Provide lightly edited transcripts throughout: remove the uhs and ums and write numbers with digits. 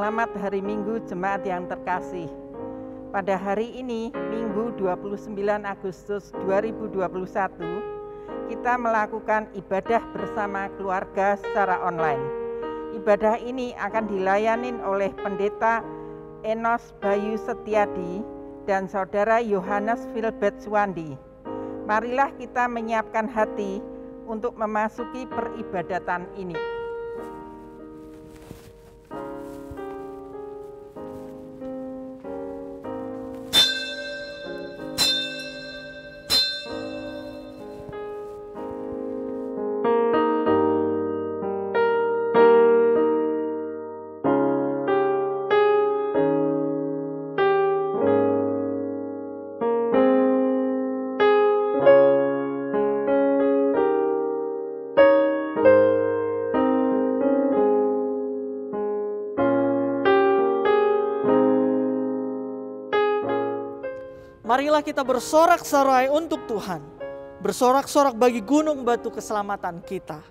Selamat hari Minggu jemaat yang terkasih. Pada hari ini, Minggu 29 Agustus 2021, kita melakukan ibadah bersama keluarga secara online. Ibadah ini akan dilayani oleh Pendeta Enos Bayu Setiadi dan Saudara Yohanes Filbert Suwandi. Marilah kita menyiapkan hati untuk memasuki peribadatan ini. Marilah kita bersorak-sorai untuk Tuhan, bersorak-sorak bagi gunung batu keselamatan kita.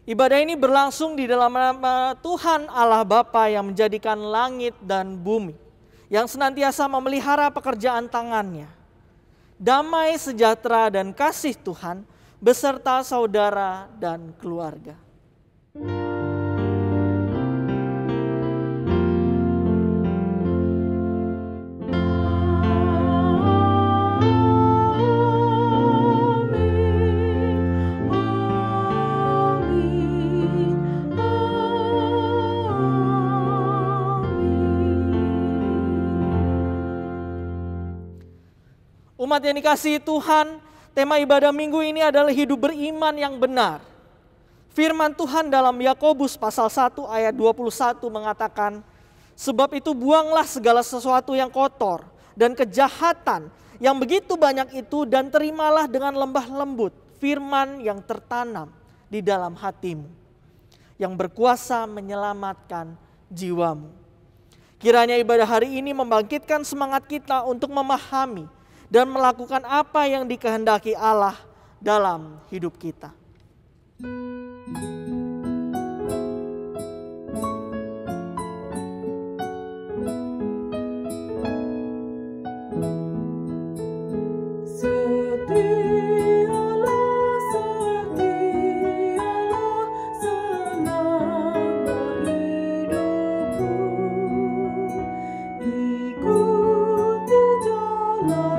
Ibadah ini berlangsung di dalam nama Tuhan Allah Bapa yang menjadikan langit dan bumi, yang senantiasa memelihara pekerjaan tangannya. Damai, sejahtera, dan kasih Tuhan beserta saudara dan keluarga. Umat yang dikasihi Tuhan, tema ibadah minggu ini adalah hidup beriman yang benar. Firman Tuhan dalam Yakobus pasal 1 ayat 21 mengatakan, sebab itu buanglah segala sesuatu yang kotor dan kejahatan yang begitu banyak itu, dan terimalah dengan lembah lembut firman yang tertanam di dalam hatimu, yang berkuasa menyelamatkan jiwamu. Kiranya ibadah hari ini membangkitkan semangat kita untuk memahami dan melakukan apa yang dikehendaki Allah dalam hidup kita. Ikuti jalan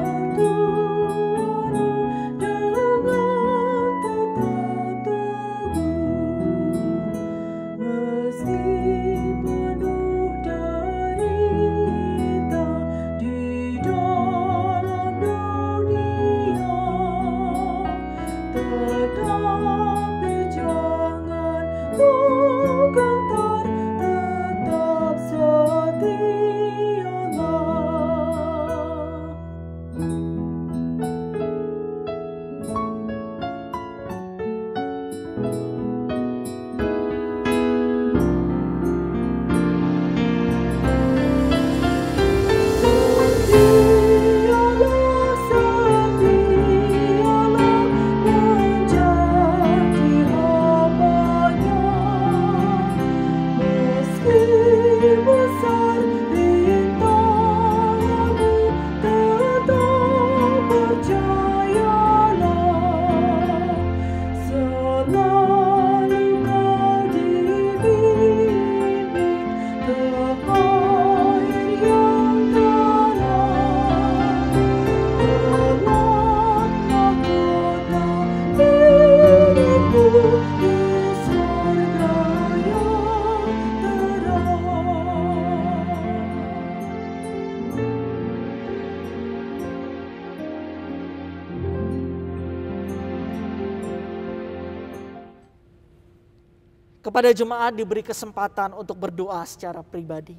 Kepada jemaat diberi kesempatan untuk berdoa secara pribadi.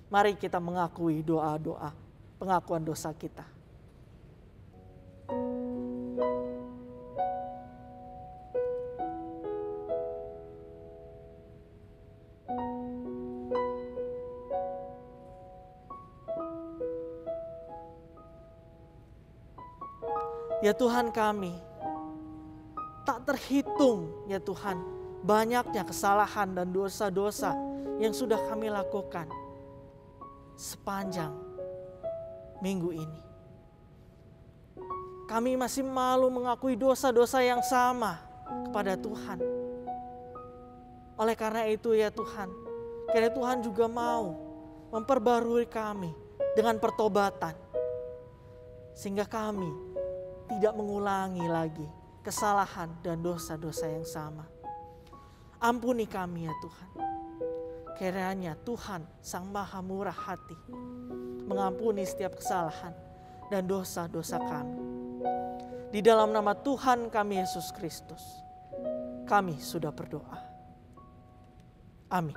Mari kita mengakui doa-doa pengakuan dosa kita. Ya Tuhan kami, tak terhitung ya Tuhan, banyaknya kesalahan dan dosa-dosa yang sudah kami lakukan sepanjang minggu ini. Kami masih malu mengakui dosa-dosa yang sama kepada Tuhan. Oleh karena itu ya Tuhan, kiranya Tuhan juga mau memperbarui kami dengan pertobatan. Sehingga kami tidak mengulangi lagi kesalahan dan dosa-dosa yang sama. Ampuni kami ya Tuhan. Kiranya Tuhan Sang Maha Murah Hati mengampuni setiap kesalahan dan dosa-dosa kami. Di dalam nama Tuhan kami Yesus Kristus, kami sudah berdoa. Amin.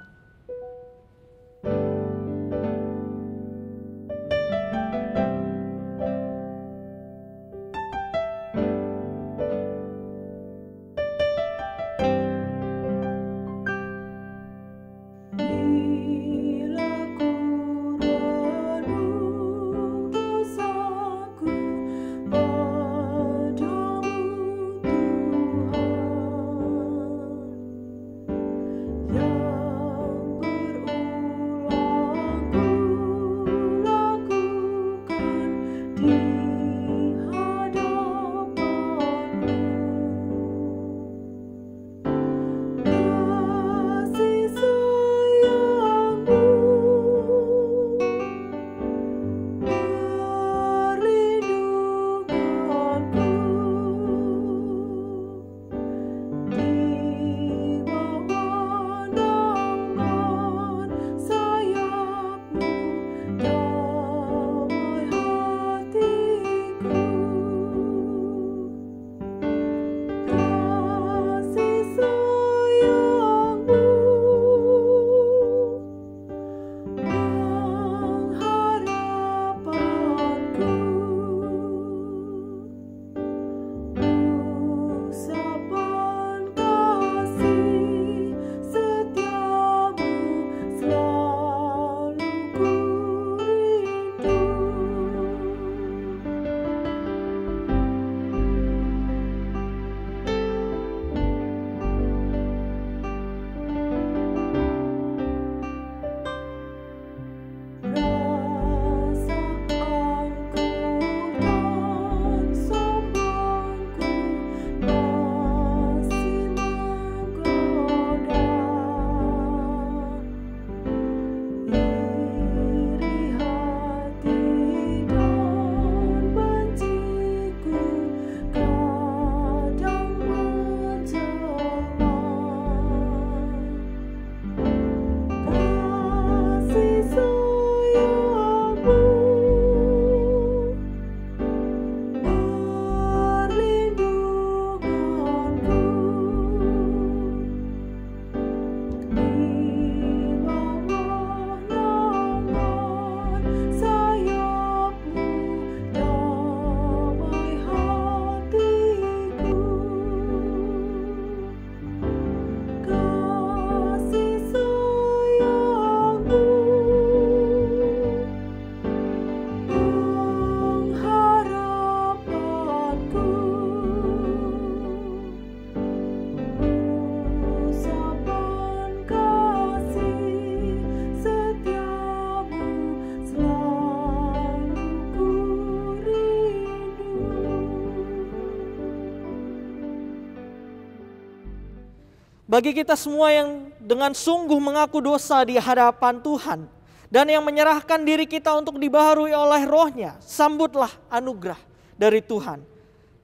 Bagi kita semua yang dengan sungguh mengaku dosa di hadapan Tuhan dan yang menyerahkan diri kita untuk dibaharui oleh Roh-Nya, sambutlah anugerah dari Tuhan.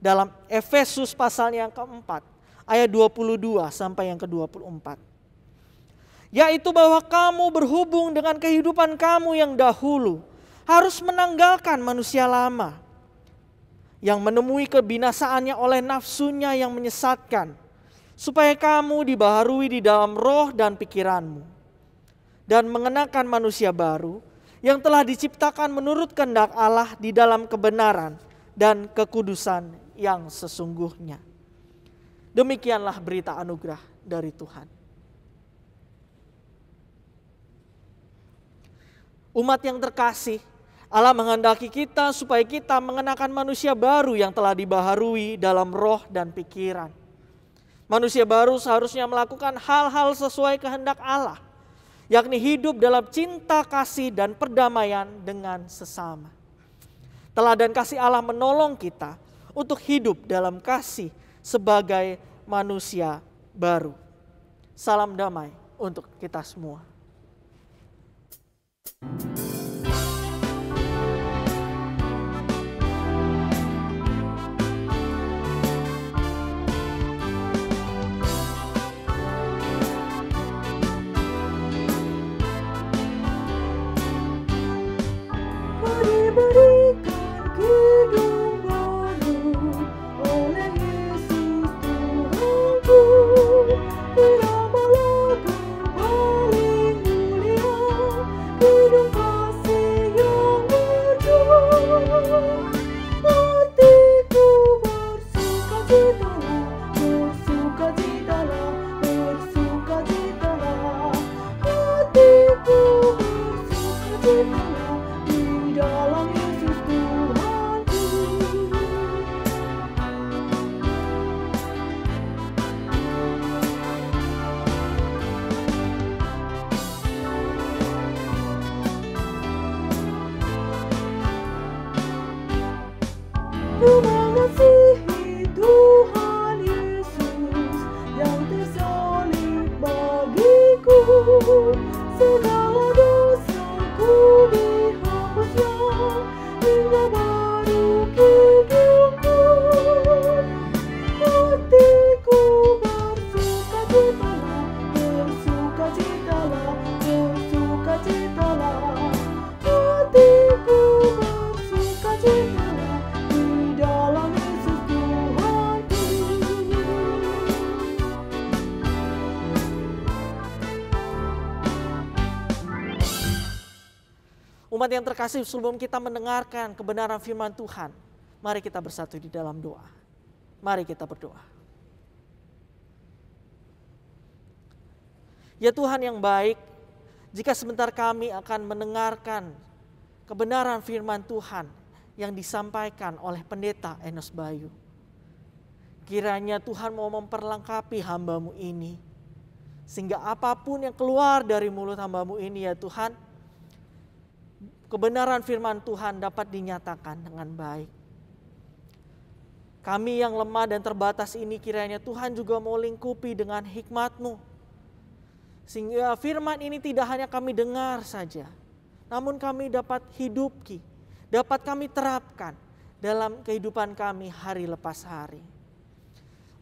Dalam Efesus pasalnya yang keempat, ayat 22 sampai yang ke-24. Yaitu bahwa kamu berhubung dengan kehidupan kamu yang dahulu harus menanggalkan manusia lama yang menemui kebinasaannya oleh nafsunya yang menyesatkan, supaya kamu dibaharui di dalam roh dan pikiranmu, dan mengenakan manusia baru yang telah diciptakan menurut kehendak Allah di dalam kebenaran dan kekudusan yang sesungguhnya. Demikianlah berita anugerah dari Tuhan. Umat yang terkasih, Allah menghendaki kita supaya kita mengenakan manusia baru yang telah dibaharui dalam roh dan pikiran. Manusia baru seharusnya melakukan hal-hal sesuai kehendak Allah, yakni hidup dalam cinta, kasih, dan perdamaian dengan sesama. Teladan kasih Allah menolong kita untuk hidup dalam kasih sebagai manusia baru. Salam damai untuk kita semua. Mengasihi Tuhan Yesus yang tersalib bagiku, segala dosaku dihapusnya hingga baru hidupku. Hatiku bersukacitalah, bersukacitalah, bersukacitalah. Hatiku bersukacitalah di dalam Yesus Tuhanku. Umat yang terkasih, sebelum kita mendengarkan kebenaran firman Tuhan, mari kita bersatu di dalam doa. Mari kita berdoa. Ya Tuhan yang baik, jika sebentar kami akan mendengarkan kebenaran firman Tuhan yang disampaikan oleh pendeta Enos Bayu, kiranya Tuhan mau memperlengkapi hamba-Mu ini, sehingga apapun yang keluar dari mulut hamba-Mu ini ya Tuhan, kebenaran firman Tuhan dapat dinyatakan dengan baik. Kami yang lemah dan terbatas ini kiranya Tuhan juga mau lingkupi dengan hikmat-Mu, sehingga firman ini tidak hanya kami dengar saja, namun kami dapat hidupi, dapat kami terapkan dalam kehidupan kami hari lepas hari.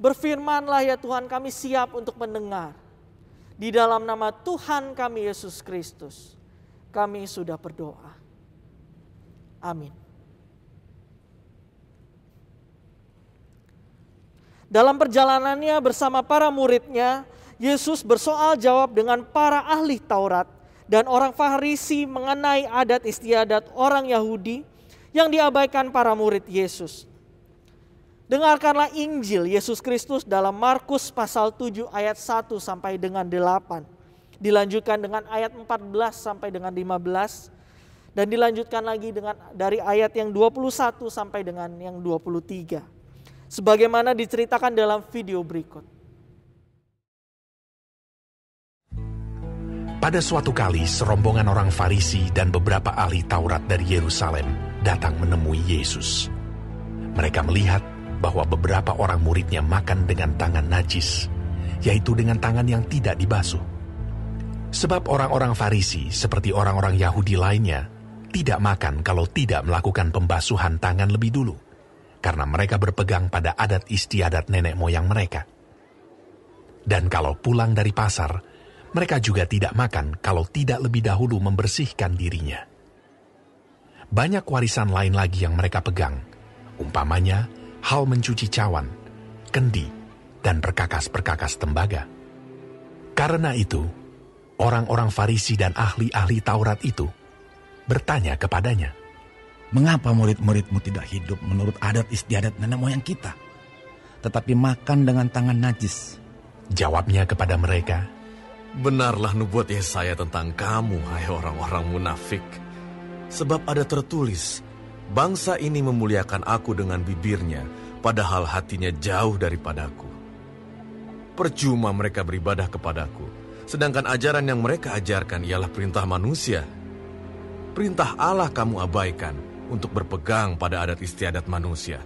Berfirmanlah ya Tuhan, kami siap untuk mendengar. Di dalam nama Tuhan kami Yesus Kristus, kami sudah berdoa. Amin. Dalam perjalanannya bersama para muridnya, Yesus bersoal jawab dengan para ahli Taurat dan orang Farisi mengenai adat istiadat orang Yahudi yang diabaikan para murid Yesus. Dengarkanlah Injil Yesus Kristus dalam Markus pasal 7 ayat 1 sampai dengan 8. Dilanjutkan dengan ayat 14 sampai dengan 15. Dan dilanjutkan lagi dengan dari ayat yang 21 sampai dengan yang 23. Sebagaimana diceritakan dalam video berikut. Pada suatu kali serombongan orang Farisi dan beberapa ahli Taurat dari Yerusalem datang menemui Yesus. Mereka melihat bahwa beberapa orang muridnya makan dengan tangan najis, yaitu dengan tangan yang tidak dibasuh. Sebab orang-orang Farisi seperti orang-orang Yahudi lainnya tidak makan kalau tidak melakukan pembasuhan tangan lebih dulu, karena mereka berpegang pada adat istiadat nenek moyang mereka. Dan kalau pulang dari pasar, mereka juga tidak makan kalau tidak lebih dahulu membersihkan dirinya. Banyak warisan lain lagi yang mereka pegang, umpamanya hal mencuci cawan, kendi, dan perkakas-perkakas tembaga. Karena itu, orang-orang Farisi dan ahli-ahli Taurat itu bertanya kepadanya, "Mengapa murid-muridmu tidak hidup menurut adat istiadat nenek moyang kita, tetapi makan dengan tangan najis?" Jawabnya kepada mereka, "Benarlah nubuat Yesaya tentang kamu, hai orang-orang munafik. Sebab ada tertulis, bangsa ini memuliakan aku dengan bibirnya, padahal hatinya jauh daripadaku. Percuma mereka beribadah kepadaku, sedangkan ajaran yang mereka ajarkan ialah perintah manusia. Perintah Allah kamu abaikan untuk berpegang pada adat istiadat manusia."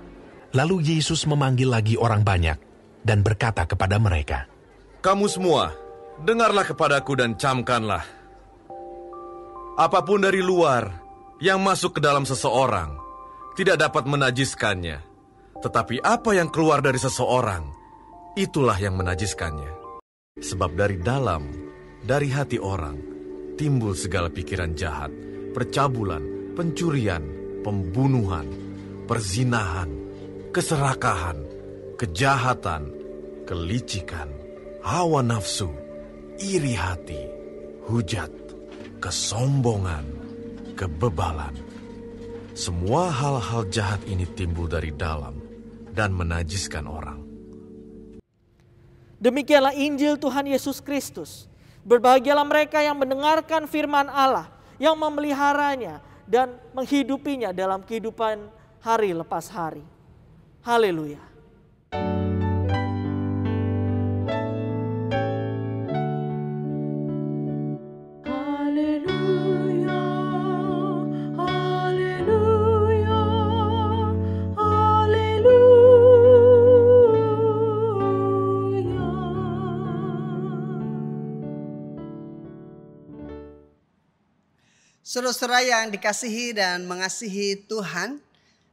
Lalu Yesus memanggil lagi orang banyak dan berkata kepada mereka, "Kamu semua, dengarlah kepadaku dan camkanlah. Apapun dari luar yang masuk ke dalam seseorang tidak dapat menajiskannya. Tetapi apa yang keluar dari seseorang, itulah yang menajiskannya. Sebab dari dalam, dari hati orang, timbul segala pikiran jahat, percabulan, pencurian, pembunuhan, perzinahan, keserakahan, kejahatan, kelicikan, hawa nafsu, iri hati, hujat, kesombongan, kebebalan. Semua hal-hal jahat ini timbul dari dalam dan menajiskan orang." Demikianlah Injil Tuhan Yesus Kristus. Berbahagialah mereka yang mendengarkan firman Allah, yang memeliharanya dan menghidupinya dalam kehidupan hari lepas hari. Haleluya. Haleluya, haleluya, haleluya. Saudara-saudara yang dikasihi dan mengasihi Tuhan,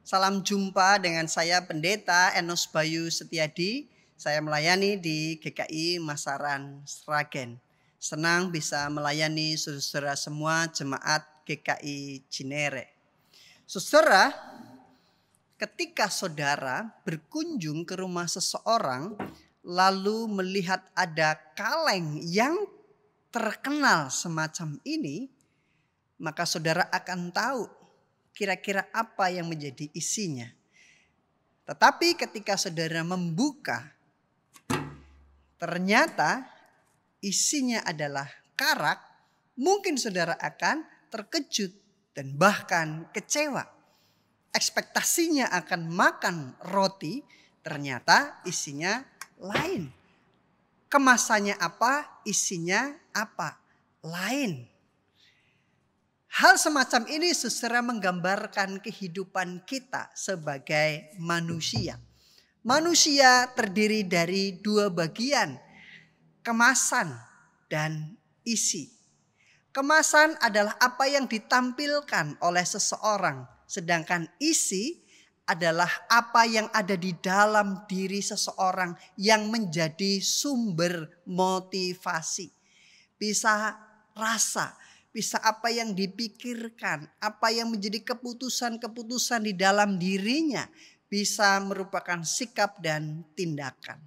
salam jumpa dengan saya Pendeta Enos Bayu Setiadi. Saya melayani di GKI Masaran Sragen. Senang bisa melayani saudara-saudara semua jemaat GKI Cinere. Saudara, ketika saudara berkunjung ke rumah seseorang, lalu melihat ada kaleng yang terkenal semacam ini, maka saudara akan tahu kira-kira apa yang menjadi isinya. Tetapi ketika saudara membuka, ternyata isinya adalah karak, mungkin saudara akan terkejut dan bahkan kecewa. Ekspektasinya akan makan roti, ternyata isinya lain. Kemasannya apa, isinya apa, lain. Hal semacam ini saudara menggambarkan kehidupan kita sebagai manusia. Manusia terdiri dari dua bagian, kemasan dan isi. Kemasan adalah apa yang ditampilkan oleh seseorang, sedangkan isi adalah apa yang ada di dalam diri seseorang yang menjadi sumber motivasi. Bisa rasa, bisa apa yang dipikirkan, apa yang menjadi keputusan-keputusan di dalam dirinya, bisa merupakan sikap dan tindakan.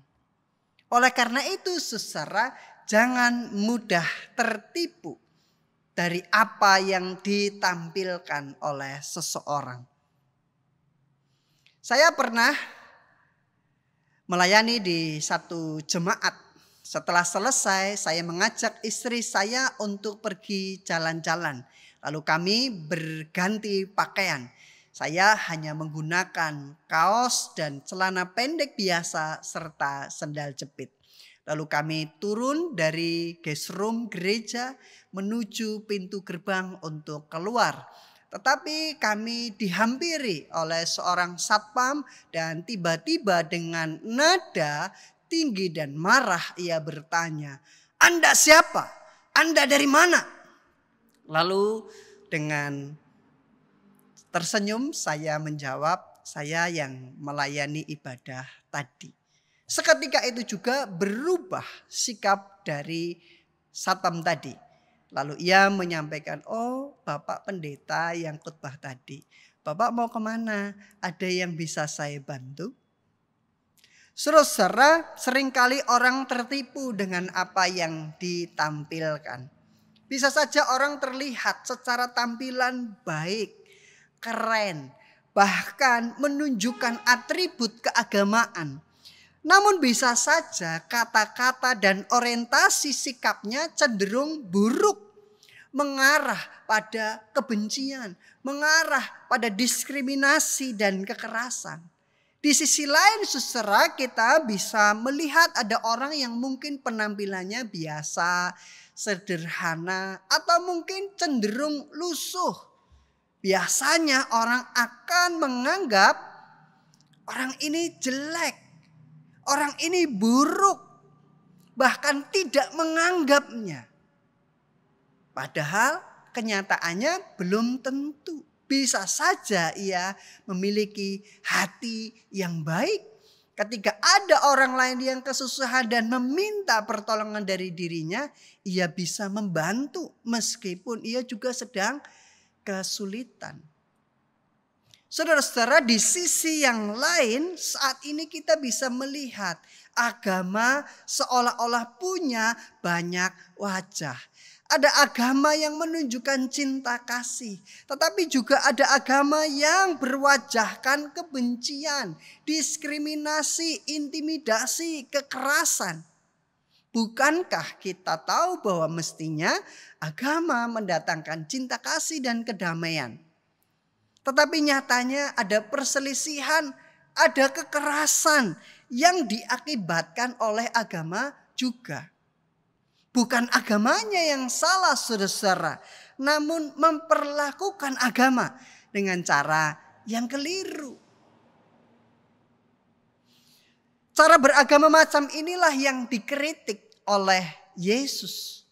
Oleh karena itu, saudara, jangan mudah tertipu dari apa yang ditampilkan oleh seseorang. Saya pernah melayani di satu jemaat. Setelah selesai, saya mengajak istri saya untuk pergi jalan-jalan. Lalu kami berganti pakaian. Saya hanya menggunakan kaos dan celana pendek biasa serta sandal jepit. Lalu kami turun dari guest room gereja menuju pintu gerbang untuk keluar. Tetapi kami dihampiri oleh seorang satpam dan tiba-tiba dengan nada tinggi dan marah ia bertanya, "Anda siapa? Anda dari mana? Lalu dengan tersenyum saya menjawab, saya yang melayani ibadah tadi. Seketika itu juga berubah sikap dari satpam tadi. Lalu ia menyampaikan, oh Bapak pendeta yang khotbah tadi. Bapak mau kemana? Ada yang bisa saya bantu? Saudara, seringkali orang tertipu dengan apa yang ditampilkan. Bisa saja orang terlihat secara tampilan baik, keren, bahkan menunjukkan atribut keagamaan. Namun bisa saja kata-kata dan orientasi sikapnya cenderung buruk, mengarah pada kebencian, mengarah pada diskriminasi dan kekerasan. Di sisi lain saudara, kita bisa melihat ada orang yang mungkin penampilannya biasa, sederhana, atau mungkin cenderung lusuh. Biasanya orang akan menganggap orang ini jelek, orang ini buruk, bahkan tidak menganggapnya. Padahal kenyataannya belum tentu. Bisa saja ia memiliki hati yang baik. Ketika ada orang lain yang kesusahan dan meminta pertolongan dari dirinya, ia bisa membantu meskipun ia juga sedang kesulitan. Saudara-saudara, di sisi yang lain saat ini kita bisa melihat agama seolah-olah punya banyak wajah. Ada agama yang menunjukkan cinta kasih, tetapi juga ada agama yang berwajahkan kebencian, diskriminasi, intimidasi, kekerasan. Bukankah kita tahu bahwa mestinya agama mendatangkan cinta kasih dan kedamaian? Tetapi nyatanya ada perselisihan, ada kekerasan yang diakibatkan oleh agama juga. Bukan agamanya yang salah saudara-saudara, namun memperlakukan agama dengan cara yang keliru. Cara beragama macam inilah yang dikritik oleh Yesus.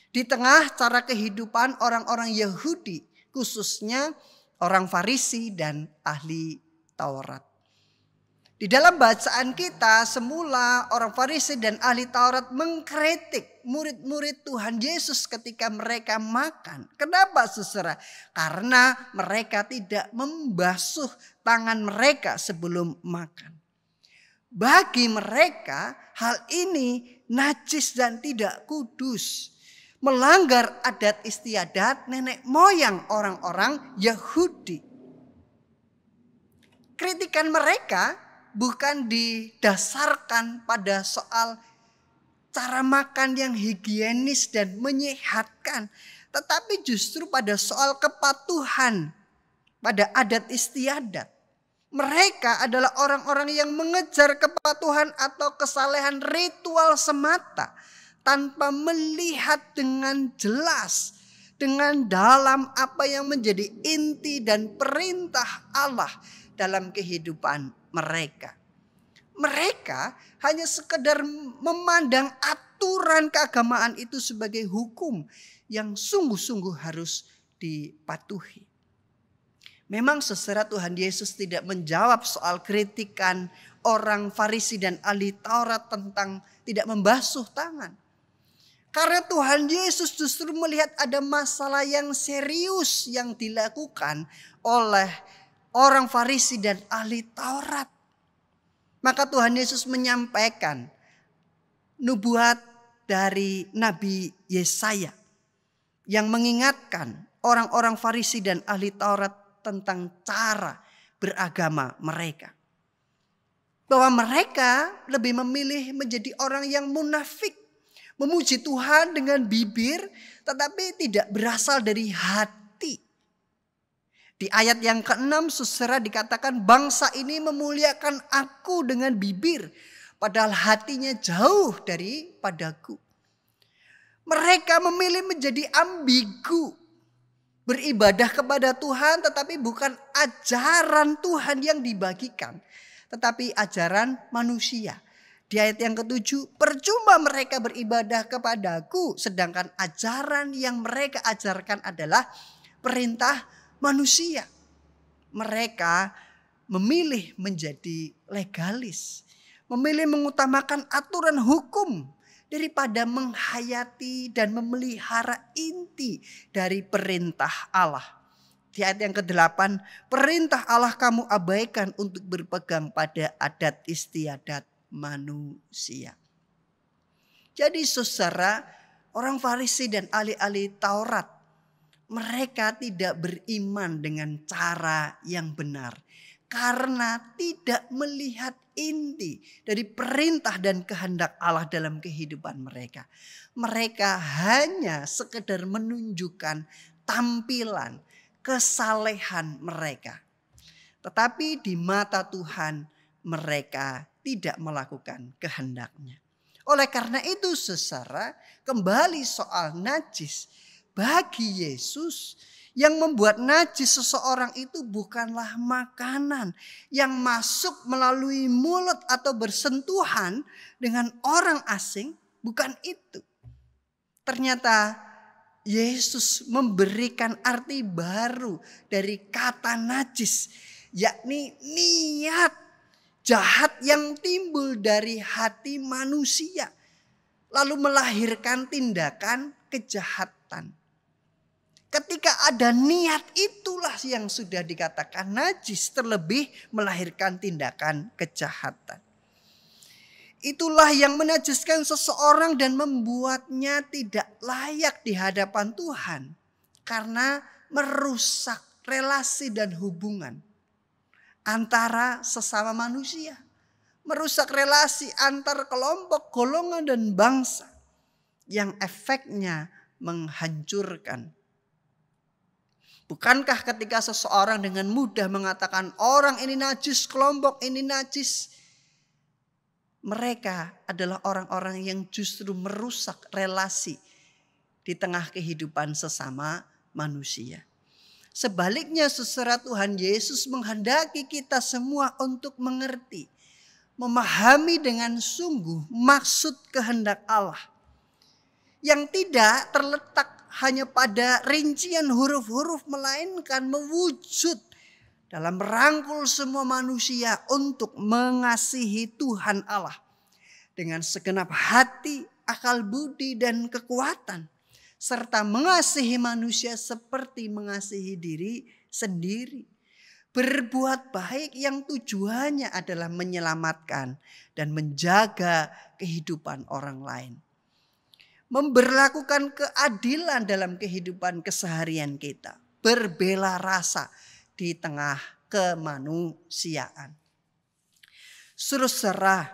Di tengah cara kehidupan orang-orang Yahudi, khususnya orang Farisi dan ahli Taurat. Di dalam bacaan kita semula orang Farisi dan ahli Taurat mengkritik murid-murid Tuhan Yesus ketika mereka makan. Kenapa saudara? Karena mereka tidak membasuh tangan mereka sebelum makan. Bagi mereka hal ini najis dan tidak kudus. Melanggar adat istiadat nenek moyang orang-orang Yahudi. Kritikan mereka bukan didasarkan pada soal cara makan yang higienis dan menyehatkan. Tetapi justru pada soal kepatuhan pada adat istiadat. Mereka adalah orang-orang yang mengejar kepatuhan atau kesalehan ritual semata. Tanpa melihat dengan jelas, dengan dalam apa yang menjadi inti dan perintah Allah dalam kehidupan mereka. Mereka hanya sekedar memandang aturan keagamaan itu sebagai hukum yang sungguh-sungguh harus dipatuhi. Memang saudara, Tuhan Yesus tidak menjawab soal kritikan orang Farisi dan ahli Taurat tentang tidak membasuh tangan. Karena Tuhan Yesus justru melihat ada masalah yang serius yang dilakukan oleh orang Farisi dan ahli Taurat. Maka Tuhan Yesus menyampaikan nubuat dari Nabi Yesaya yang mengingatkan orang-orang Farisi dan ahli Taurat tentang cara beragama mereka. Bahwa mereka lebih memilih menjadi orang yang munafik. Memuji Tuhan dengan bibir tetapi tidak berasal dari hati. Di ayat yang ke-6 saudara dikatakan bangsa ini memuliakan aku dengan bibir. Padahal hatinya jauh daripadaku. Mereka memilih menjadi ambigu. Beribadah kepada Tuhan tetapi bukan ajaran Tuhan yang dibagikan. Tetapi ajaran manusia. Di ayat yang ke-7, percuma mereka beribadah kepadaku, sedangkan ajaran yang mereka ajarkan adalah perintah manusia. Mereka memilih menjadi legalis, memilih mengutamakan aturan hukum daripada menghayati dan memelihara inti dari perintah Allah. Di ayat yang ke-8, perintah Allah kamu abaikan untuk berpegang pada adat istiadat manusia. Jadi saudara, orang Farisi dan ahli-ahli Taurat, mereka tidak beriman dengan cara yang benar karena tidak melihat inti dari perintah dan kehendak Allah dalam kehidupan mereka. Mereka hanya sekedar menunjukkan tampilan, kesalehan mereka. Tetapi di mata Tuhan mereka tidak melakukan kehendaknya. Oleh karena itu saudara, kembali soal najis. Bagi Yesus, yang membuat najis seseorang itu bukanlah makanan yang masuk melalui mulut atau bersentuhan dengan orang asing. Bukan itu. Ternyata Yesus memberikan arti baru dari kata najis, yakni niat jahat yang timbul dari hati manusia, lalu melahirkan tindakan kejahatan. Ketika ada niat, itulah yang sudah dikatakan najis, terlebih melahirkan tindakan kejahatan. Itulah yang menajiskan seseorang dan membuatnya tidak layak di hadapan Tuhan, karena merusak relasi dan hubungan antara sesama manusia, merusak relasi antar kelompok, golongan, dan bangsa, yang efeknya menghancurkan. Bukankah ketika seseorang dengan mudah mengatakan orang ini najis, kelompok ini najis, mereka adalah orang-orang yang justru merusak relasi di tengah kehidupan sesama manusia. Sebaliknya saudara, Tuhan Yesus menghendaki kita semua untuk mengerti, memahami dengan sungguh maksud kehendak Allah. Yang tidak terletak hanya pada rincian huruf-huruf, melainkan mewujud dalam merangkul semua manusia untuk mengasihi Tuhan Allah dengan segenap hati, akal budi, dan kekuatan. Serta mengasihi manusia seperti mengasihi diri sendiri. Berbuat baik yang tujuannya adalah menyelamatkan dan menjaga kehidupan orang lain. Memberlakukan keadilan dalam kehidupan keseharian kita. Berbela rasa di tengah kemanusiaan. Saudara,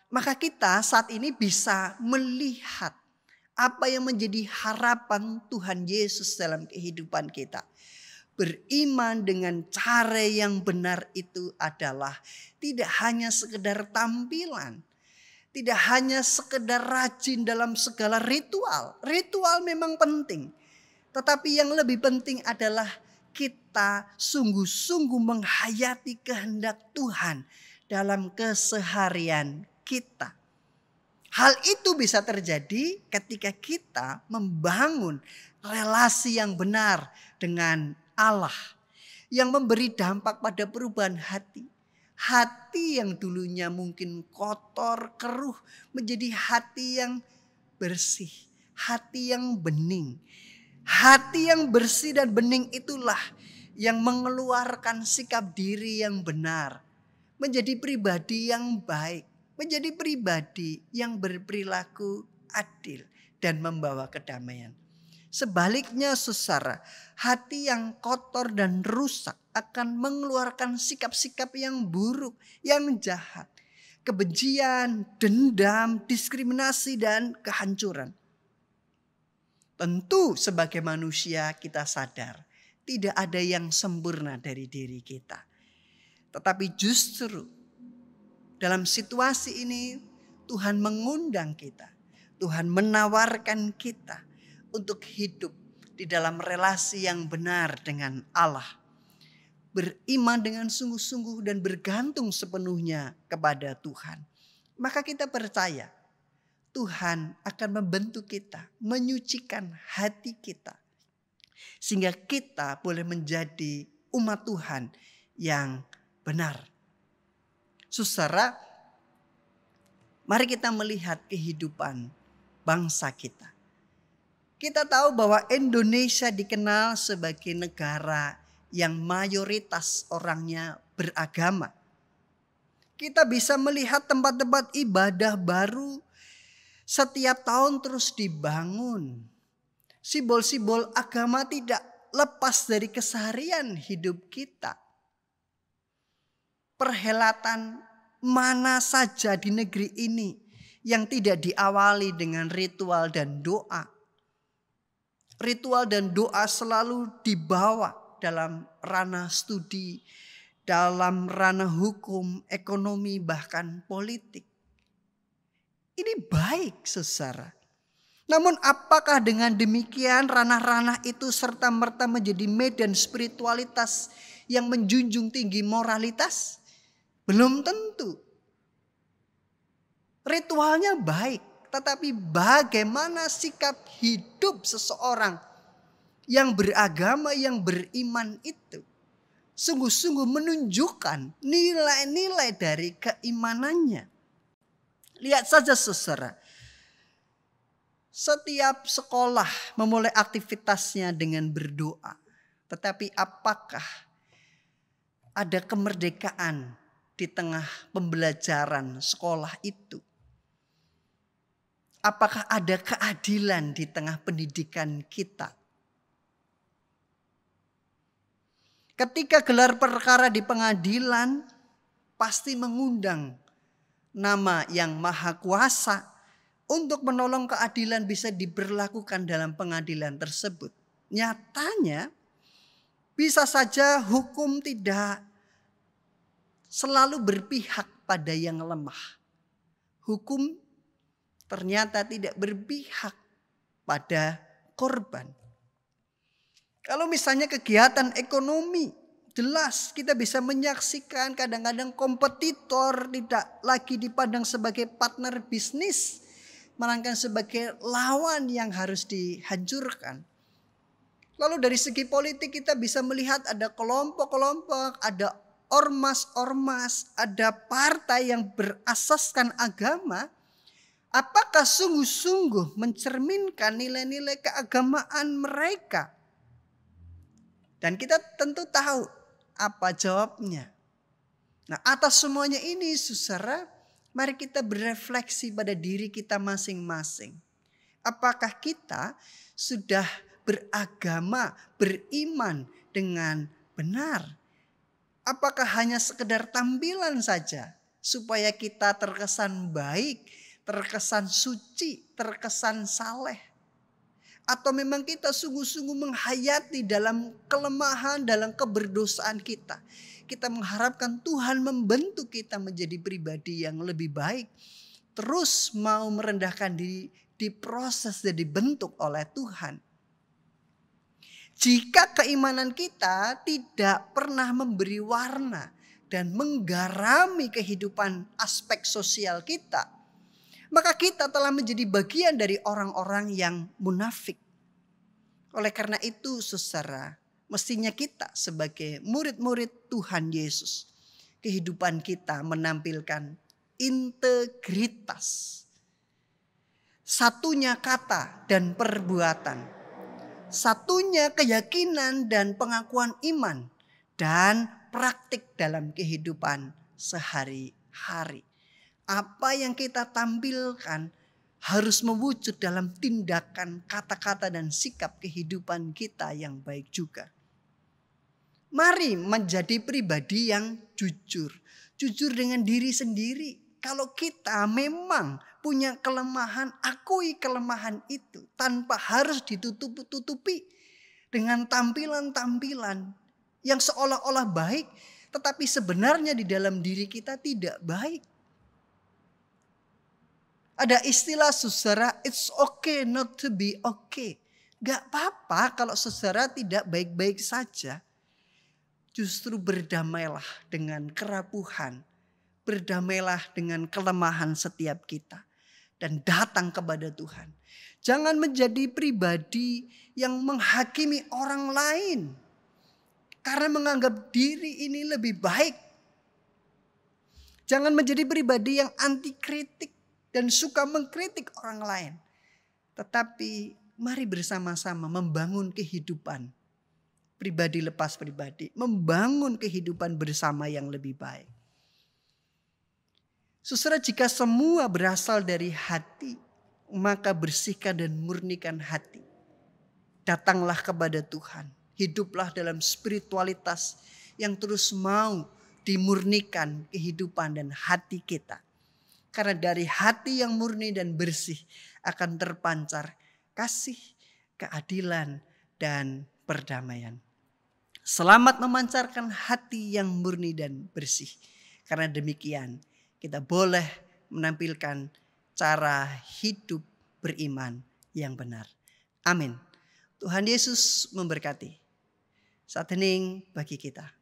maka kita saat ini bisa melihat apa yang menjadi harapan Tuhan Yesus dalam kehidupan kita. Beriman dengan cara yang benar itu adalah tidak hanya sekedar tampilan. Tidak hanya sekedar rajin dalam segala ritual. Ritual memang penting. Tetapi yang lebih penting adalah kita sungguh-sungguh menghayati kehendak Tuhan dalam keseharian kita. Hal itu bisa terjadi ketika kita membangun relasi yang benar dengan Allah, yang memberi dampak pada perubahan hati. Hati yang dulunya mungkin kotor, keruh, menjadi hati yang bersih, hati yang bening. Hati yang bersih dan bening itulah yang mengeluarkan sikap diri yang benar, menjadi pribadi yang baik, menjadi pribadi yang berperilaku adil dan membawa kedamaian. Sebaliknya saudara, hati yang kotor dan rusak akan mengeluarkan sikap-sikap yang buruk, yang jahat, kebencian, dendam, diskriminasi, dan kehancuran. Tentu sebagai manusia kita sadar tidak ada yang sempurna dari diri kita. Tetapi justru dalam situasi ini Tuhan mengundang kita. Tuhan menawarkan kita untuk hidup di dalam relasi yang benar dengan Allah. Beriman dengan sungguh-sungguh dan bergantung sepenuhnya kepada Tuhan. maka kita percaya Tuhan akan membentuk kita, menyucikan hati kita. Sehingga kita boleh menjadi umat Tuhan yang benar. Saudara, mari kita melihat kehidupan bangsa kita. Kita tahu bahwa Indonesia dikenal sebagai negara yang mayoritas orangnya beragama. Kita bisa melihat tempat-tempat ibadah baru setiap tahun terus dibangun. Simbol-simbol agama tidak lepas dari keseharian hidup kita. Perhelatan mana saja di negeri ini yang tidak diawali dengan ritual dan doa. Ritual dan doa selalu dibawa dalam ranah studi, dalam ranah hukum, ekonomi, bahkan politik. Ini baik, saudara. Namun apakah dengan demikian ranah-ranah itu serta-merta menjadi medan spiritualitas yang menjunjung tinggi moralitas? Belum tentu. Ritualnya baik, tetapi bagaimana sikap hidup seseorang yang beragama, yang beriman itu sungguh-sungguh menunjukkan nilai-nilai dari keimanannya. Lihat saja saudara, setiap sekolah memulai aktivitasnya dengan berdoa. Tetapi apakah ada kemerdekaan di tengah pembelajaran sekolah itu? Apakah ada keadilan di tengah pendidikan kita? Ketika gelar perkara di pengadilan, pasti mengundang nama yang maha kuasa untuk menolong keadilan bisa diberlakukan dalam pengadilan tersebut. Nyatanya bisa saja hukum tidak selalu berpihak pada yang lemah. Hukum ternyata tidak berpihak pada korban. Kalau misalnya kegiatan ekonomi, jelas kita bisa menyaksikan kadang-kadang kompetitor tidak lagi dipandang sebagai partner bisnis, melainkan sebagai lawan yang harus dihancurkan. Lalu dari segi politik kita bisa melihat ada kelompok-kelompok, ada ormas-ormas, ada partai yang berasaskan agama. Apakah sungguh-sungguh mencerminkan nilai-nilai keagamaan mereka? Dan kita tentu tahu apa jawabnya. Nah, atas semuanya ini saudara, mari kita berefleksi pada diri kita masing-masing. Apakah kita sudah beragama, beriman dengan benar? Apakah hanya sekedar tampilan saja supaya kita terkesan baik, terkesan suci, terkesan saleh? Atau memang kita sungguh-sungguh menghayati dalam kelemahan, dalam keberdosaan kita. Kita mengharapkan Tuhan membentuk kita menjadi pribadi yang lebih baik. Terus mau merendahkan diri, diproses dan dibentuk oleh Tuhan. Jika keimanan kita tidak pernah memberi warna dan menggarami kehidupan aspek sosial kita, maka kita telah menjadi bagian dari orang-orang yang munafik. Oleh karena itu saudara, mestinya kita sebagai murid-murid Tuhan Yesus, kehidupan kita menampilkan integritas. Satunya kata dan perbuatan, satunya keyakinan dan pengakuan iman, dan praktik dalam kehidupan sehari-hari. Apa yang kita tampilkan harus mewujud dalam tindakan, kata-kata dan sikap kehidupan kita yang baik juga. Mari menjadi pribadi yang jujur. Jujur dengan diri sendiri. Kalau kita memang punya kelemahan, akui kelemahan itu tanpa harus ditutup-tutupi dengan tampilan-tampilan yang seolah-olah baik, tetapi sebenarnya di dalam diri kita tidak baik. Ada istilah saudara, it's okay not to be okay. Gak apa-apa kalau saudara tidak baik-baik saja. Justru berdamailah dengan kerapuhan berdamailah dengan kelemahan setiap kita dan datang kepada Tuhan. Jangan menjadi pribadi yang menghakimi orang lain karena menganggap diri ini lebih baik. Jangan menjadi pribadi yang anti kritik dan suka mengkritik orang lain. Tetapi mari bersama-sama membangun kehidupan pribadi lepas pribadi, membangun kehidupan bersama yang lebih baik. Saudara, jika semua berasal dari hati, maka bersihkan dan murnikan hati. Datanglah kepada Tuhan, hiduplah dalam spiritualitas yang terus mau dimurnikan kehidupan dan hati kita. Karena dari hati yang murni dan bersih akan terpancar kasih, keadilan, dan perdamaian. Selamat memancarkan hati yang murni dan bersih. Karena demikian kita boleh menampilkan cara hidup beriman yang benar. Amin. Tuhan Yesus memberkati. Saat hening bagi kita.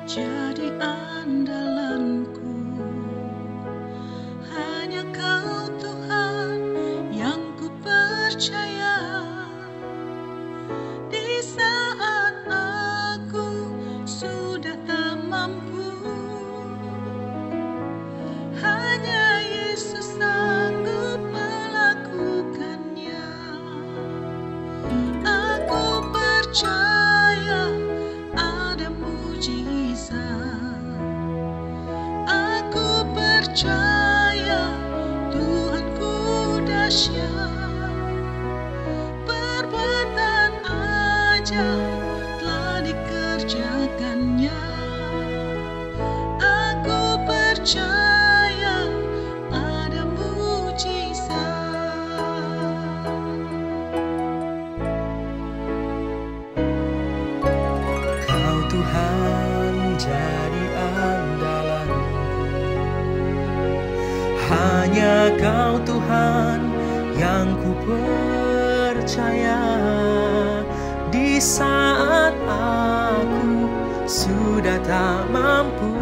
Jadi andalanku, hanya Kau Tuhan yang ku percaya. Di saat aku sudah tak mampu, hanya Yesus sanggup melakukannya. Aku percaya ada mujizat. Aku percaya Tuhanku dahsyat. Perbuatan ajaib telah dikerjakannya. Aku percaya ada mujizat. Kau Tuhan jadi andalanku, hanya Kau Tuhan yang ku percaya. Di saat aku sudah tak mampu,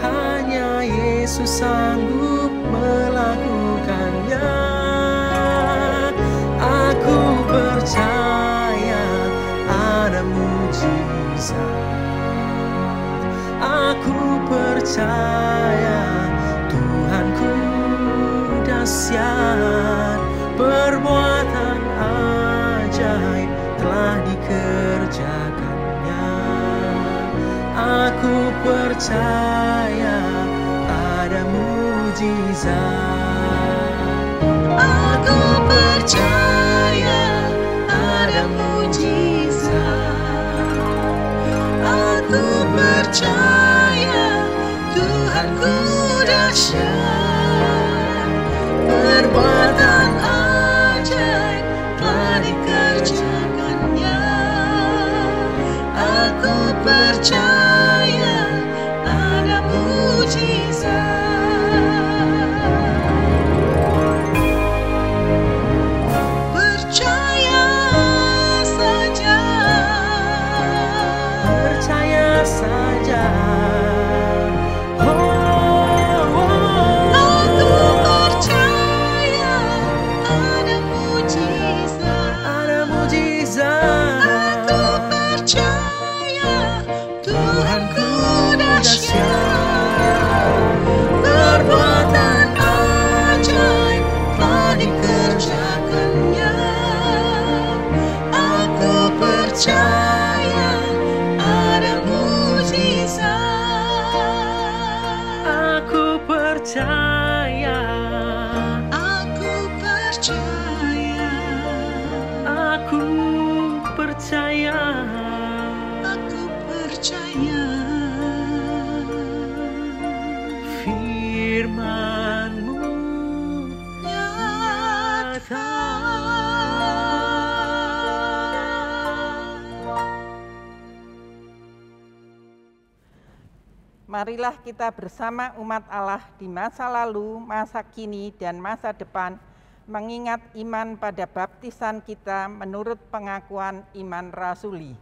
hanya Yesus sanggup melakukannya. Aku percaya ada mujizat. Aku percaya Tuhanku dahsyat. Perbuatan ajaib telah dikerjakannya. Aku percaya ada mujizat. Aku percaya ada mujizat. Aku percaya Tuhanku dahsyat. Perbuatan ajaib telah dikerjakannya. Aku percaya ada mujizat. Percaya saja. Percaya saja. Aku percaya ada mujizat. Ada mujizat. Aku percaya Tuhanku dahsyat. Perbuatan ajaib telah dikerjakannya. Aku percaya ada mujizat. Aku percaya. Aku percaya. Aku percaya. Aku percaya. Firman-Mu nyata. Nyata. 「Marilah kita bersama umat Allah di masa lalu, masa kini, dan masa depan mengingat iman pada baptisan kita menurut pengakuan iman rasuli.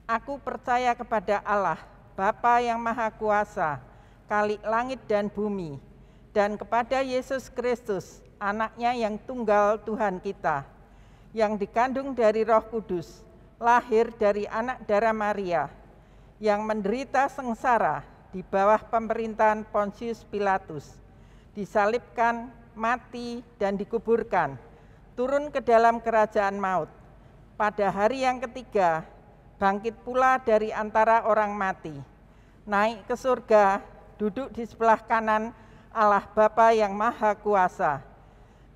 Aku percaya kepada Allah, Bapa yang Maha Kuasa, Khalik langit dan bumi, dan kepada Yesus Kristus, Anaknya yang tunggal Tuhan kita, yang dikandung dari Roh Kudus, lahir dari anak darah Maria, yang menderita sengsara di bawah pemerintahan Pontius Pilatus, disalibkan, mati, dan dikuburkan, turun ke dalam kerajaan maut. Pada hari yang ketiga, bangkit pula dari antara orang mati, naik ke surga, duduk di sebelah kanan Allah Bapa yang Maha Kuasa.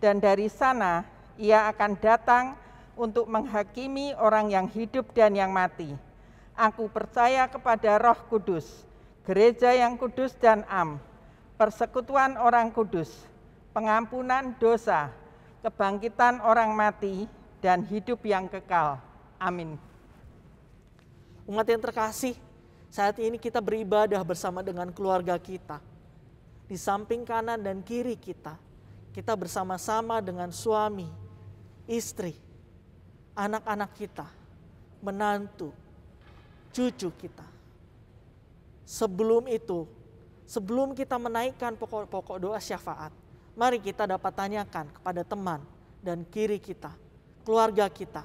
Dan dari sana Ia akan datang untuk menghakimi orang yang hidup dan yang mati. Aku percaya kepada Roh Kudus, gereja yang kudus dan am, persekutuan orang kudus, pengampunan dosa, kebangkitan orang mati, dan hidup yang kekal. Amin. Umat yang terkasih, saat ini kita beribadah bersama dengan keluarga kita. Di samping kanan dan kiri kita bersama-sama dengan suami, istri, anak-anak kita, menantu, cucu kita. Sebelum itu, sebelum kita menaikkan pokok-pokok doa syafaat, mari kita dapat tanyakan kepada teman dan kiri kita, keluarga kita,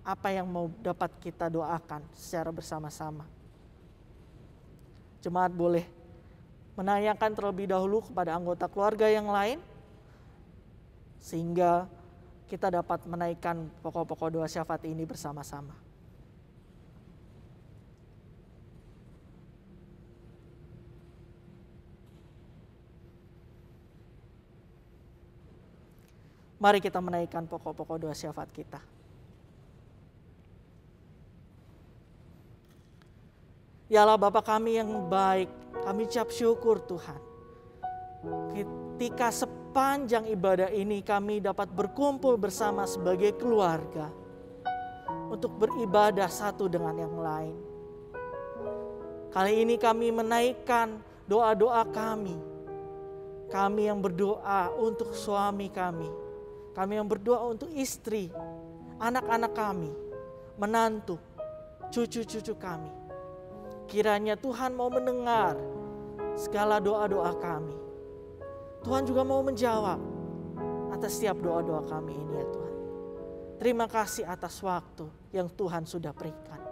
apa yang mau dapat kita doakan secara bersama-sama. Jemaat boleh menanyakan terlebih dahulu kepada anggota keluarga yang lain, sehingga kita dapat menaikkan pokok-pokok doa syafaat ini bersama-sama. Mari kita menaikkan pokok-pokok doa syafaat kita. Ya Allah Bapa kami yang baik, kami ucap syukur Tuhan. Ketika sepanjang ibadah ini kami dapat berkumpul bersama sebagai keluarga untuk beribadah satu dengan yang lain. Kali ini kami menaikkan doa-doa kami. Kami yang berdoa untuk suami kami. Kami yang berdoa untuk istri, anak-anak kami, menantu, cucu-cucu kami. Kiranya Tuhan mau mendengar segala doa-doa kami. Tuhan juga mau menjawab atas setiap doa-doa kami ini ya Tuhan. Terima kasih atas waktu yang Tuhan sudah berikan.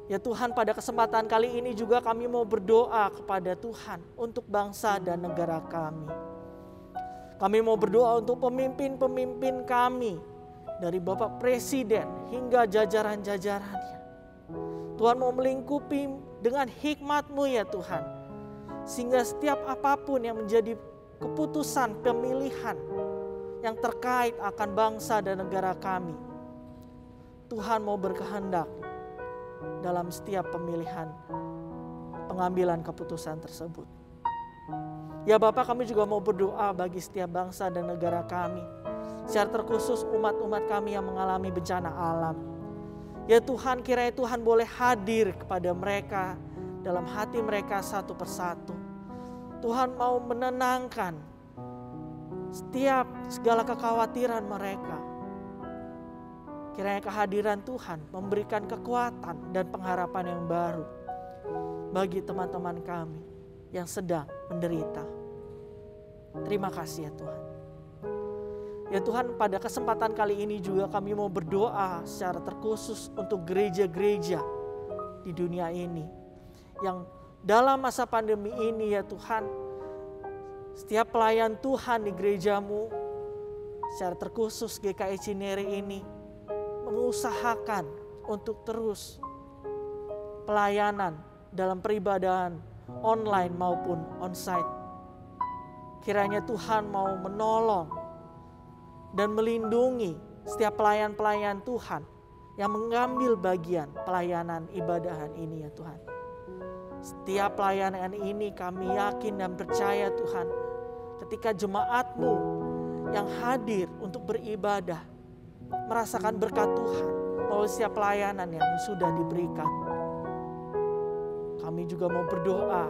Ya Tuhan, pada kesempatan kali ini juga kami mau berdoa kepada Tuhan untuk bangsa dan negara kami. Kami mau berdoa untuk pemimpin-pemimpin kami, dari Bapak Presiden hingga jajaran-jajarannya. Tuhan mau melingkupi dengan hikmat-Mu ya Tuhan. Sehingga setiap apapun yang menjadi keputusan pemilihan yang terkait akan bangsa dan negara kami, Tuhan mau berkehendak dalam setiap pemilihan pengambilan keputusan tersebut. Ya Bapak, kami juga mau berdoa bagi setiap bangsa dan negara kami, secara terkhusus umat-umat kami yang mengalami bencana alam. Ya Tuhan, kiranya Tuhan boleh hadir kepada mereka dalam hati mereka satu persatu. Tuhan mau menenangkan setiap segala kekhawatiran mereka. Kiranya kehadiran Tuhan memberikan kekuatan dan pengharapan yang baru bagi teman-teman kami yang sedang menderita. Terima kasih ya Tuhan. Ya Tuhan, pada kesempatan kali ini juga kami mau berdoa secara terkhusus untuk gereja-gereja di dunia ini. Yang dalam masa pandemi ini ya Tuhan, setiap pelayan Tuhan di gereja-Mu, secara terkhusus GKI Cinere ini, mengusahakan untuk terus pelayanan dalam peribadahan online maupun onsite. Kiranya Tuhan mau menolong dan melindungi setiap pelayan-pelayan Tuhan yang mengambil bagian pelayanan ibadahan ini ya Tuhan. Setiap pelayanan ini kami yakin dan percaya Tuhan, ketika jemaat-Mu yang hadir untuk beribadah merasakan berkat Tuhan melalui setiap pelayanan yang sudah diberikan. Kami juga mau berdoa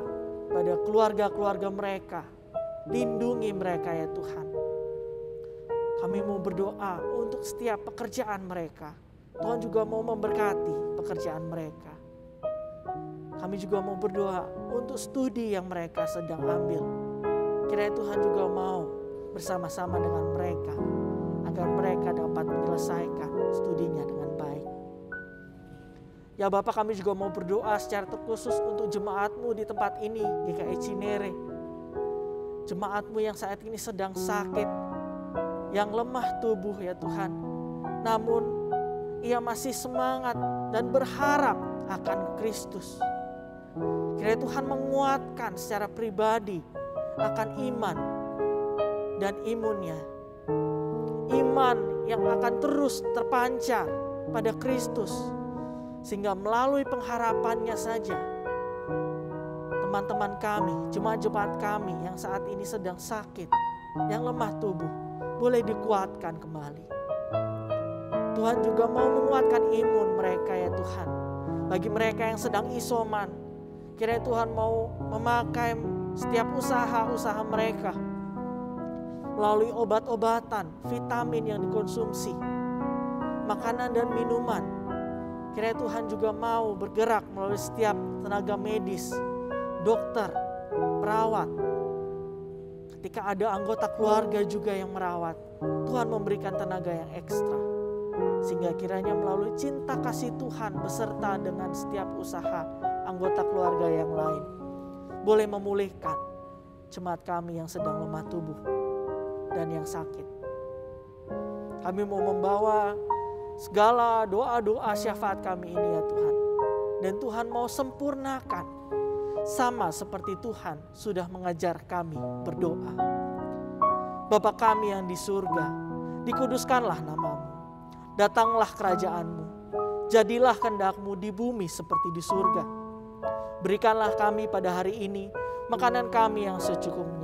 pada keluarga-keluarga mereka. Lindungi mereka ya Tuhan. Kami mau berdoa untuk setiap pekerjaan mereka. Tuhan juga mau memberkati pekerjaan mereka. Kami juga mau berdoa untuk studi yang mereka sedang ambil. Kiranya Tuhan juga mau bersama-sama dengan mereka, agar mereka dapat menyelesaikan studinya dengan baik. Ya Bapak, kami juga mau berdoa secara terkhusus untuk jemaat-Mu di tempat ini, GKI Cinere. Jemaat-Mu yang saat ini sedang sakit, yang lemah tubuh ya Tuhan. Namun ia masih semangat dan berharap akan Kristus. Kiranya Tuhan menguatkan secara pribadi akan iman dan imunnya. Iman yang akan terus terpancar pada Kristus. Sehingga melalui pengharapannya saja, teman-teman kami, jemaat-jemaat kami yang saat ini sedang sakit, yang lemah tubuh, boleh dikuatkan kembali. Tuhan juga mau menguatkan imun mereka ya Tuhan. Bagi mereka yang sedang isoman, kiranya Tuhan mau memakai setiap usaha-usaha mereka melalui obat-obatan, vitamin yang dikonsumsi, makanan dan minuman. Kiranya Tuhan juga mau bergerak melalui setiap tenaga medis, dokter, perawat. Ketika ada anggota keluarga juga yang merawat, Tuhan memberikan tenaga yang ekstra. Sehingga kiranya melalui cinta kasih Tuhan beserta dengan setiap usaha anggota keluarga yang lain, boleh memulihkan jemaat kami yang sedang lemah tubuh dan yang sakit. Kami mau membawa segala doa-doa syafaat kami ini ya Tuhan. Dan Tuhan mau sempurnakan sama seperti Tuhan sudah mengajar kami berdoa. Bapa kami yang di surga, dikuduskanlah nama-Mu. Datanglah kerajaan-Mu. Jadilah kehendak-Mu di bumi seperti di surga. Berikanlah kami pada hari ini makanan kami yang secukupnya.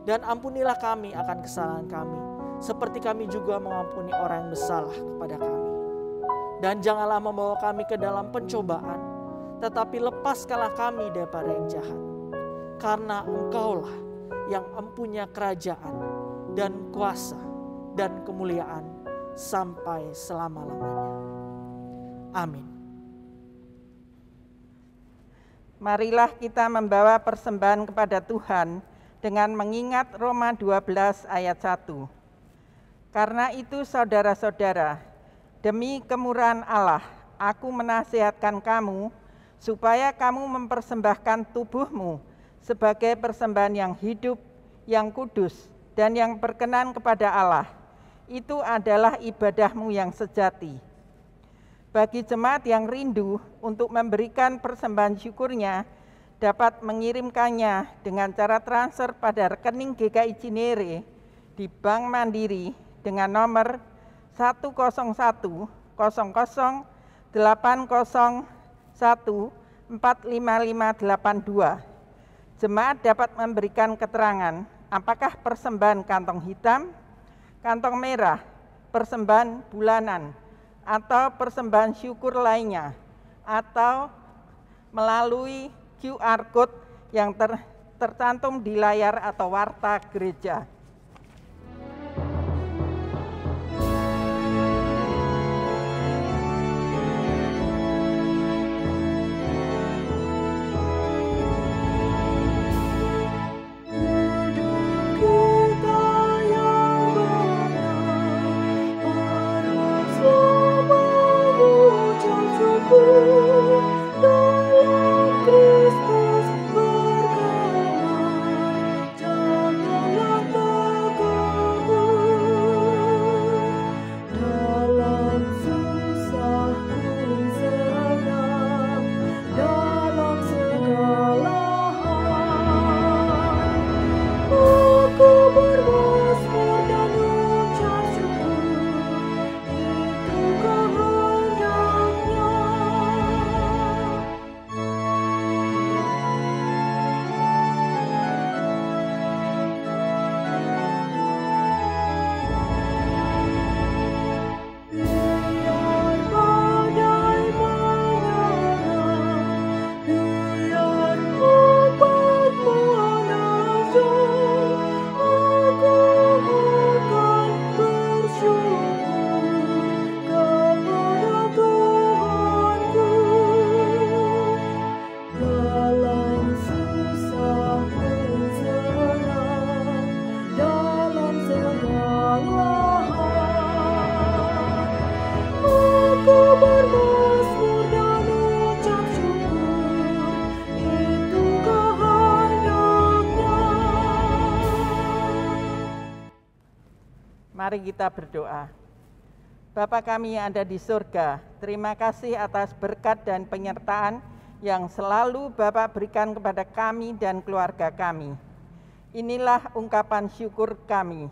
Dan ampunilah kami akan kesalahan kami, seperti kami juga mengampuni orang yang bersalah kepada kami. Dan janganlah membawa kami ke dalam pencobaan, tetapi lepaskanlah kami daripada yang jahat. Karena Engkaulah yang empunya kerajaan dan kuasa dan kemuliaan sampai selama-lamanya. Amin. Marilah kita membawa persembahan kepada Tuhan dengan mengingat Roma 12 ayat 1. Karena itu saudara-saudara, demi kemurahan Allah, aku menasihatkan kamu supaya kamu mempersembahkan tubuhmu sebagai persembahan yang hidup, yang kudus, dan yang berkenan kepada Allah. Itu adalah ibadahmu yang sejati. Bagi jemaat yang rindu untuk memberikan persembahan syukurnya, dapat mengirimkannya dengan cara transfer pada rekening GKI Cinere di Bank Mandiri dengan nomor 101-801-45582. Jemaat dapat memberikan keterangan apakah persembahan kantong hitam, kantong merah, persembahan bulanan, atau persembahan syukur lainnya, atau melalui QR Code yang tercantum di layar atau warta gereja. Janganlah Aku bermazmur dan ucap syukur, itu kehendaknya. Mari kita berdoa. Bapa kami yang ada di surga, terima kasih atas berkat dan penyertaan yang selalu Bapak berikan kepada kami dan keluarga kami. Inilah ungkapan syukur kami.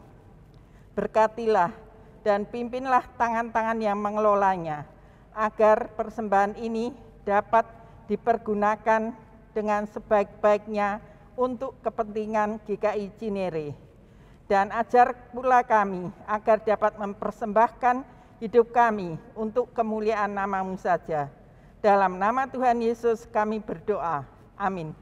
Berkatilah dan pimpinlah tangan-tangan yang mengelolanya, agar persembahan ini dapat dipergunakan dengan sebaik-baiknya untuk kepentingan GKI Cinere. Dan ajar pula kami agar dapat mempersembahkan hidup kami untuk kemuliaan nama-Mu saja. Dalam nama Tuhan Yesus kami berdoa. Amin.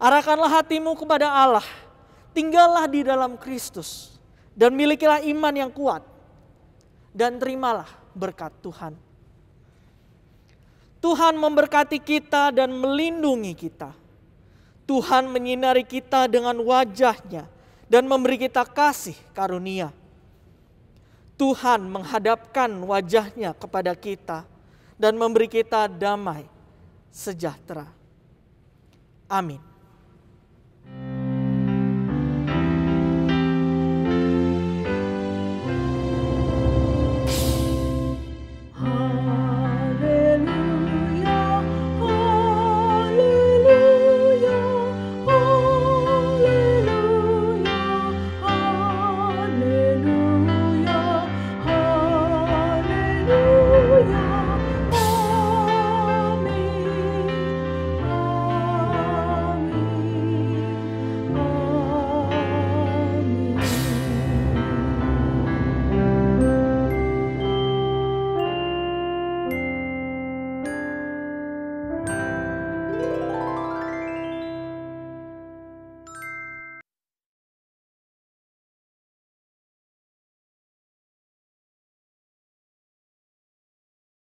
Arahkanlah hatimu kepada Allah, tinggallah di dalam Kristus, dan milikilah iman yang kuat, dan terimalah berkat Tuhan. Tuhan memberkati kita dan melindungi kita. Tuhan menyinari kita dengan wajah-Nya dan memberi kita kasih karunia. Tuhan menghadapkan wajah-Nya kepada kita dan memberi kita damai sejahtera. Amin.